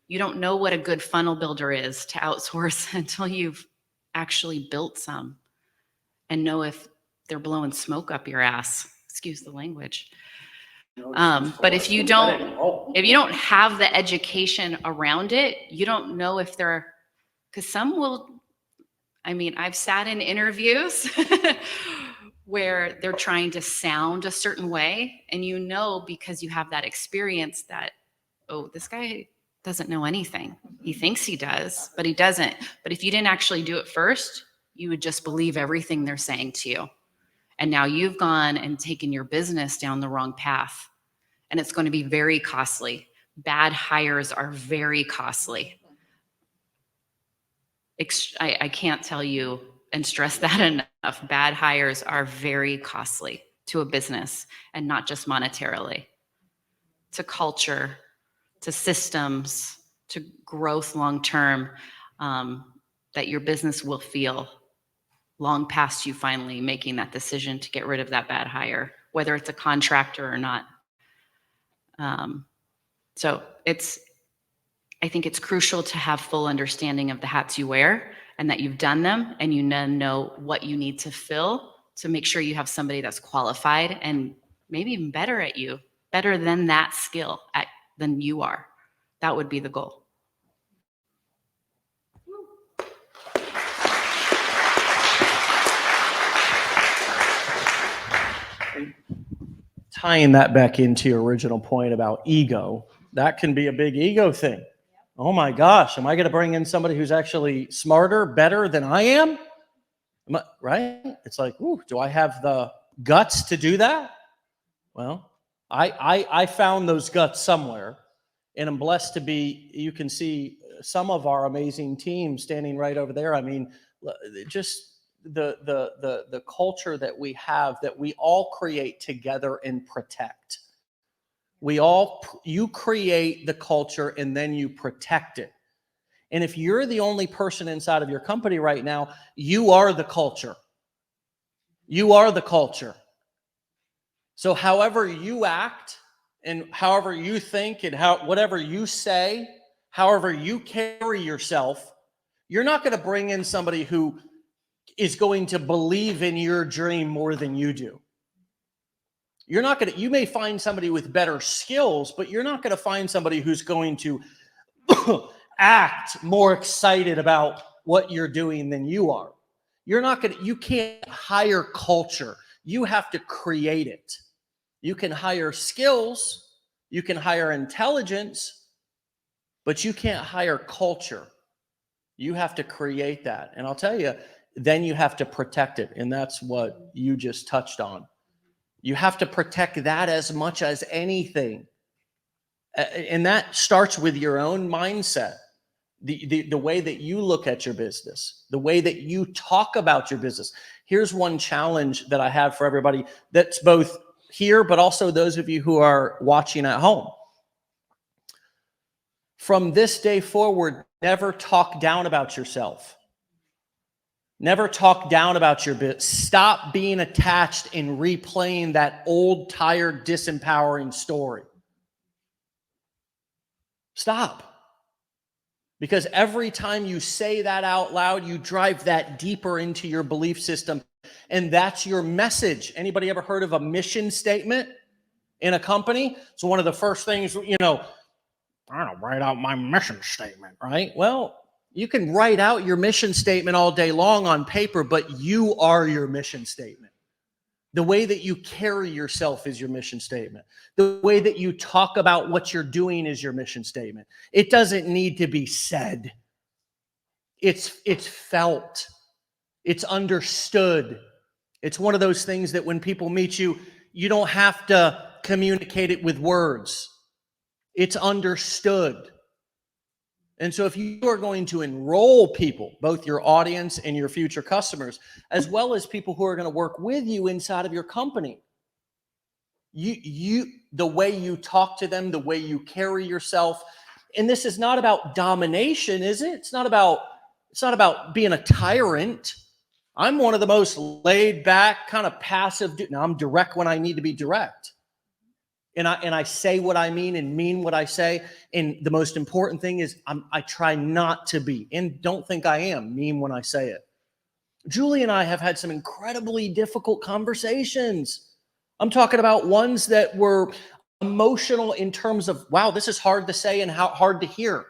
know what a good funnel builder is to outsource until you've actually built some and know if they're blowing smoke up your ass. Excuse the language. But if you don't have the education around it, you don't know if they're, because some will, I've sat in interviews where they're trying to sound a certain way, and you know because you have that experience that, oh, this guy doesn't know anything. He thinks he does, but he doesn't. But if you didn't actually do it first, you would just believe everything they're saying to you. And now you've gone and taken your business down the wrong path, and it's going to be very costly. Bad hires are very costly. I can't tell you and stress that enough. Bad hires are very costly to a business, and not just monetarily, to culture, to systems, to growth long-term, that your business will feel long past you finally making that decision to get rid of that bad hire, whether it's a contractor or not. So I think it's crucial to have full understanding of the hats you wear and that you've done them and you know what you need to fill to make sure you have somebody that's qualified and maybe even better than that skill than you are. That would be the goal.
Tying that back into your original point about ego, that can be a big ego thing. Oh my gosh, am I going to bring in somebody who's actually smarter, better than I am? Right? It's like, ooh, do I have the guts to do that? Well, I found those guts somewhere, and I'm blessed to be, you can see some of our amazing team standing right over there. I mean, just the culture that we have, that we all create together and protect. You create the culture and then you protect it. And if you're the only person inside of your company right now, you are the culture. You are the culture. So however you act and however you think and whatever you say, however you carry yourself, you're not going to bring in somebody who is going to believe in your dream more than you do. You may find somebody with better skills, but you're not going to find somebody who's going to act more excited about what you're doing than you are. You can't hire culture. You have to create it. You can hire skills, you can hire intelligence, but you can't hire culture. You have to create that. And I'll tell you, then you have to protect it. And that's what you just touched on. You have to protect that as much as anything. And that starts with your own mindset, the way that you look at your business, the way that you talk about your business. Here's one challenge that I have for everybody that's both here, but also those of you who are watching at home. From this day forward, never talk down about yourself. Never talk down about your business. Stop being attached and replaying that old, tired, disempowering story. Stop. Because every time you say that out loud, you drive that deeper into your belief system. And that's your message. Anybody ever heard of a mission statement in a company? So one of the first things, I don't write out my mission statement, right? Well, you can write out your mission statement all day long on paper, but you are your mission statement. The way that you carry yourself is your mission statement. The way that you talk about what you're doing is your mission statement. It doesn't need to be said. It's felt. It's understood. It's one of those things that when people meet you, you don't have to communicate it with words. It's understood. And so if you are going to enroll people, both your audience and your future customers, as well as people who are going to work with you inside of your company, the way you talk to them, the way you carry yourself, and this is not about domination, is it? It's not about being a tyrant. I'm one of the most laid back, kind of passive. Now I'm direct when I need to be direct. And I say what I mean what I say. And the most important thing is I try not to be, and don't think I am, mean when I say it. Julie and I have had some incredibly difficult conversations. I'm talking about ones that were emotional in terms of, wow, this is hard to say and how hard to hear.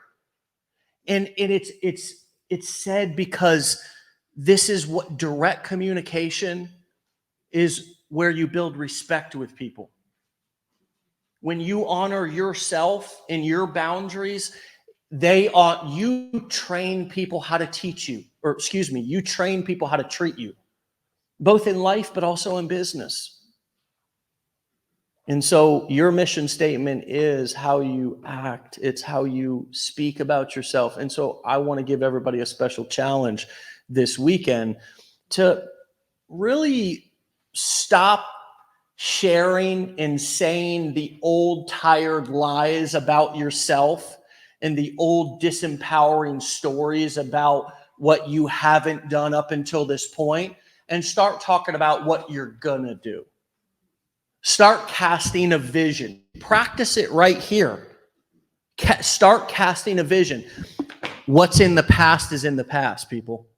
And it's said because this is what direct communication is, where you build respect with people. When you honor yourself and your boundaries, you train people how to teach you, you train people how to treat you, both in life, but also in business. And so your mission statement is how you act. It's how you speak about yourself. And so I want to give everybody a special challenge this weekend to really stop sharing and saying the old tired lies about yourself and the old disempowering stories about what you haven't done up until this point and start talking about what you're gonna do. Start casting a vision. Practice it right here. Start casting a vision. What's in the past is in the past, people.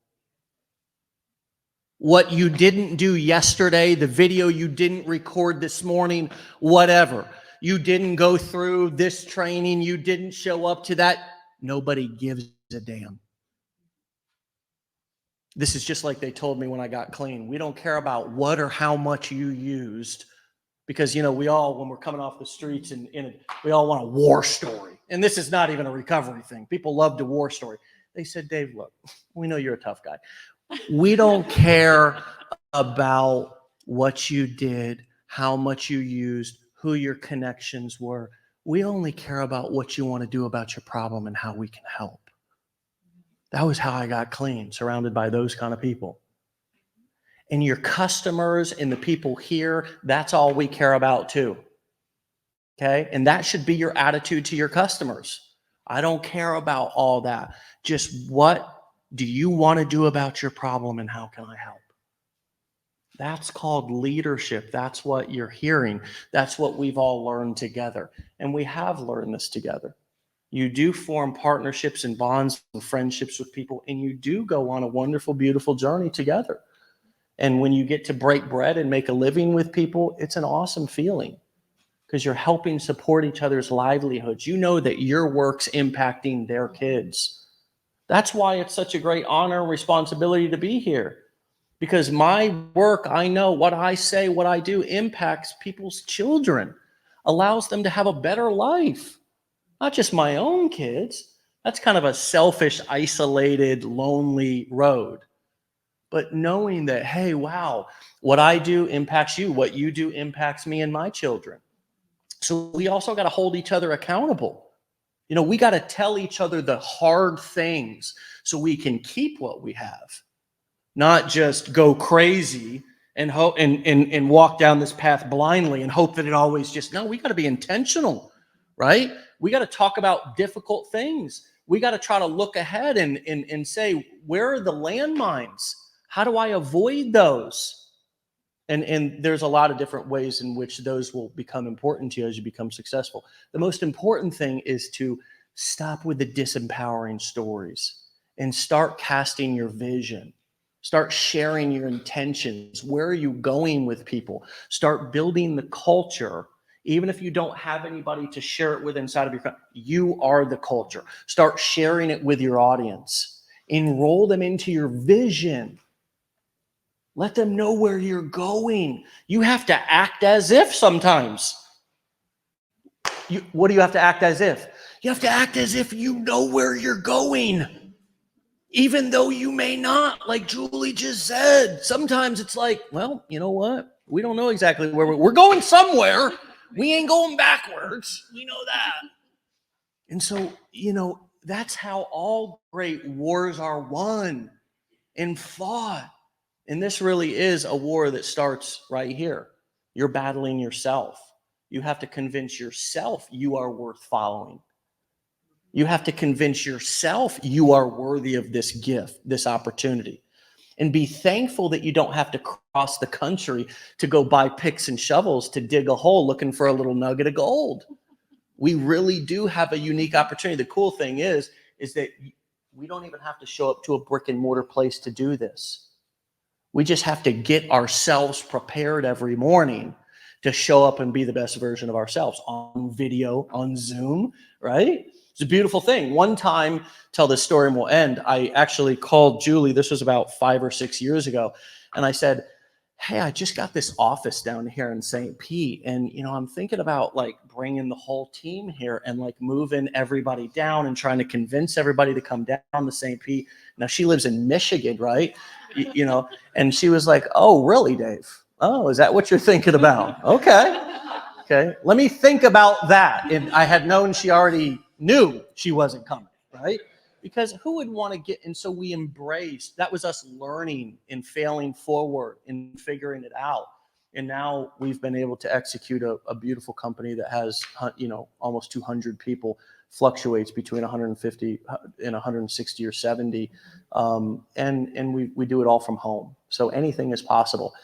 What you didn't do yesterday, the video you didn't record this morning, whatever. You didn't go through this training, you didn't show up to that. Nobody gives a damn. This is just like they told me when I got clean. We don't care about what or how much you used, because, you know, we all, when we're coming off the streets, and we all want a war story. And this is not even a recovery thing. People love the war story. They said, Dave, look, we know you're a tough guy. We don't care about what you did, how much you used, who your connections were. We only care about what you want to do about your problem and how we can help. That was how I got clean, surrounded by those kind of people. And your customers and the people here, that's all we care about too. Okay? And that should be your attitude to your customers. I don't care about all that. Just what do you want to do about your problem and how can I help? That's called leadership. That's what you're hearing. That's what we've all learned together. And we have learned this together. You do form partnerships and bonds and friendships with people, and you do go on a wonderful, beautiful journey together. And when you get to break bread and make a living with people, it's an awesome feeling because you're helping support each other's livelihoods. You know that your work's impacting their kids. That's why it's such a great honor and responsibility to be here. Because my work, I know what I say, what I do impacts people's children, allows them to have a better life. Not just my own kids. That's kind of a selfish, isolated, lonely road. But knowing that, hey, wow, what I do impacts you, what you do impacts me and my children. So we also got to hold each other accountable. You know, we got to tell each other the hard things so we can keep what we have, not just go crazy and hope and walk down this path blindly and hope that it always just, no, we got to be intentional, right? We got to talk about difficult things. We got to try to look ahead and say, where are the landmines? How do I avoid those? And there's a lot of different ways in which those will become important to you as you become successful. The most important thing is to stop with the disempowering stories and start casting your vision. Start sharing your intentions. Where are you going with people? Start building the culture. Even if you don't have anybody to share it with inside of your company, you are the culture. Start sharing it with your audience. Enroll them into your vision. Let them know where you're going. You have to act as if sometimes. What do you have to act as if? You have to act as if you know where you're going. Even though you may not, like Julie just said. Sometimes it's like, well, you know what? We don't know exactly where we're going somewhere. We ain't going backwards. We know that. And so, you know, that's how all great wars are won and fought. And this really is a war that starts right here. You're battling yourself. You have to convince yourself you are worth following. You have to convince yourself you are worthy of this gift, this opportunity. And be thankful that you don't have to cross the country to go buy picks and shovels to dig a hole looking for a little nugget of gold. We really do have a unique opportunity. The cool thing is that we don't even have to show up to a brick and mortar place to do this. We just have to get ourselves prepared every morning to show up and be the best version of ourselves on video, on Zoom, right? It's a beautiful thing. One time, tell this story and we'll end, I actually called Julie, this was about 5 or 6 years ago, and I said, hey, I just got this office down here in St. Pete, and you know, I'm thinking about like bringing the whole team here and like moving everybody down and trying to convince everybody to come down to St. Pete. Now she lives in Michigan, right? You know, and she was like, oh, really, Dave? Oh, is that what you're thinking about? Okay. Let me think about that. And I had known she already knew she wasn't coming, right? Because who would want to get, and so we embraced, that was us learning and failing forward and figuring it out. And now we've been able to execute a beautiful company that has, you know, almost 200 people fluctuates between 150 and 160 or 70. And we do it all from home. So anything is possible.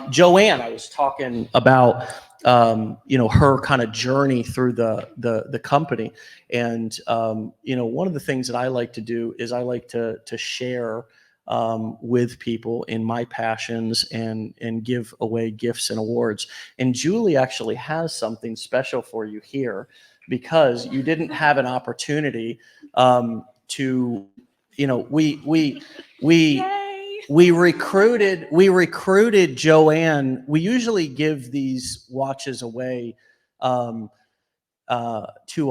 Joanne, I was talking about, her kind of journey through the company. And, one of the things that I like to do is I like to share with people in my passions and give away gifts and awards. And Julie actually has something special for you here, because you didn't have an opportunity to, we recruited Joanne. We usually give these watches away to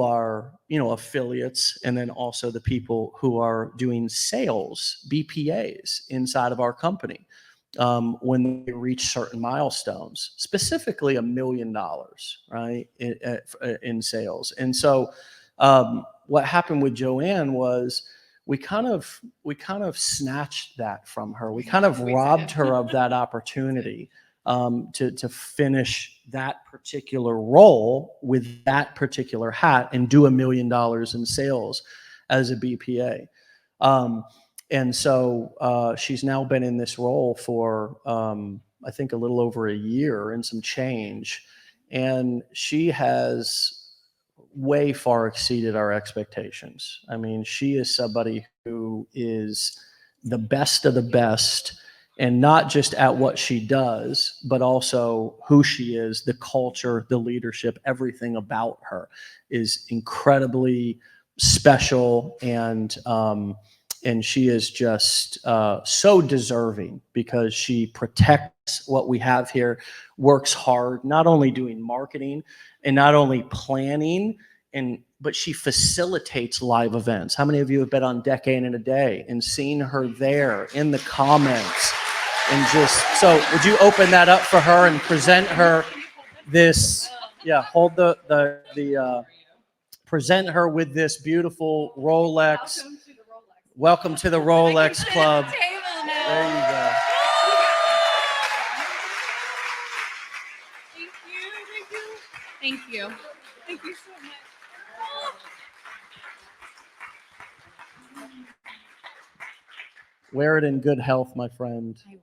our, affiliates, and then also the people who are doing sales, BPAs inside of our company, when they reach certain milestones, specifically $1 million, right, in sales. And so what happened with Joanne was we kind of snatched that from her. We kind of robbed her of that opportunity to finish that particular role with that particular hat and do $1 million in sales as a BPA. And so she's now been in this role for, I think, a little over a year and some change. And she has way far exceeded our expectations. I mean, she is somebody who is the best of the best, and not just at what she does, but also who she is, the culture, the leadership, everything about her is incredibly special. And she is just so deserving, because she protects what we have here, works hard, not only doing marketing and not only planning, but she facilitates live events. How many of you have been on Decade in a Day and seen her there in the comments? And so would you open that up for her and present her this, hold present her with this beautiful Rolex. Welcome to the Rolex Club. There you go.
Thank you. Thank you so much.
Wear it in good health, my friend.
I will.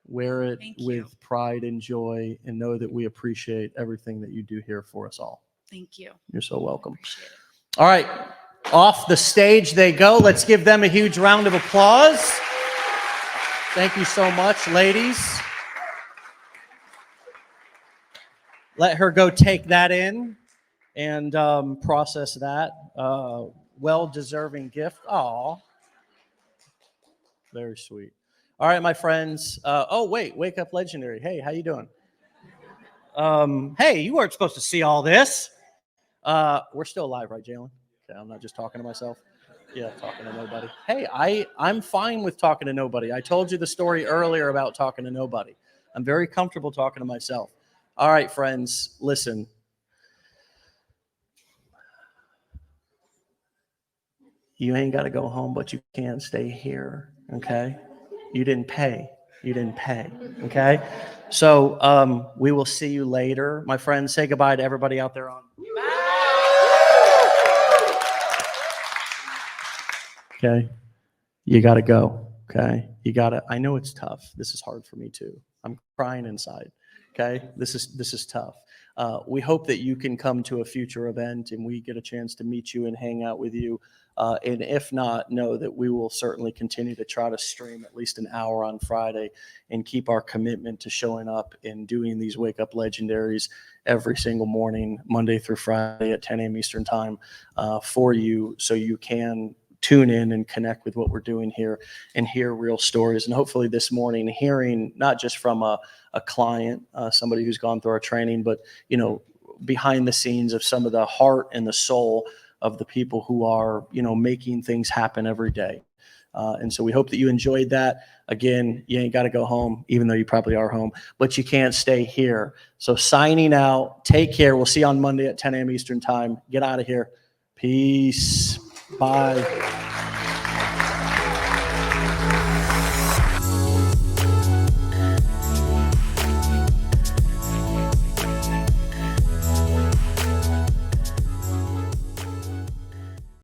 Wear it
Thank you.
with pride and joy, and know that we appreciate everything that you do here for us all.
Thank you.
You're so welcome.
Appreciate it.
All right, off the stage they go. Let's give them a huge round of applause. Thank you so much, ladies. Let her go take that in and process that. Well-deserving gift. Aw. Very sweet. All right, my friends. Wake Up Legendary. Hey, how you doing? Hey, you weren't supposed to see all this. We're still alive, right, Jalen? Okay, I'm not just talking to myself. Yeah, talking to nobody. Hey, I'm fine with talking to nobody. I told you the story earlier about talking to nobody. I'm very comfortable talking to myself. All right, friends, listen. You ain't got to go home, but you can't stay here, okay? You didn't pay. Okay? So we will see you later. My friends, say goodbye to everybody out there on. Okay? You got to go, okay? I know it's tough. This is hard for me too. I'm crying inside, okay? This is tough. We hope that you can come to a future event and we get a chance to meet you and hang out with you. And if not, know that we will certainly continue to try to stream at least an hour on Friday and keep our commitment to showing up and doing these Wake Up Legendaries every single morning, Monday through Friday at 10 a.m. Eastern Time for you, so you can tune in and connect with what we're doing here and hear real stories. And hopefully this morning, hearing not just from a client, somebody who's gone through our training, but behind the scenes of some of the heart and the soul of the people who are, making things happen every day. And so we hope that you enjoyed that. Again, you ain't got to go home, even though you probably are home, but you can't stay here. So signing out, take care. We'll see you on Monday at 10 a.m. Eastern Time. Get out of here. Peace. Bye.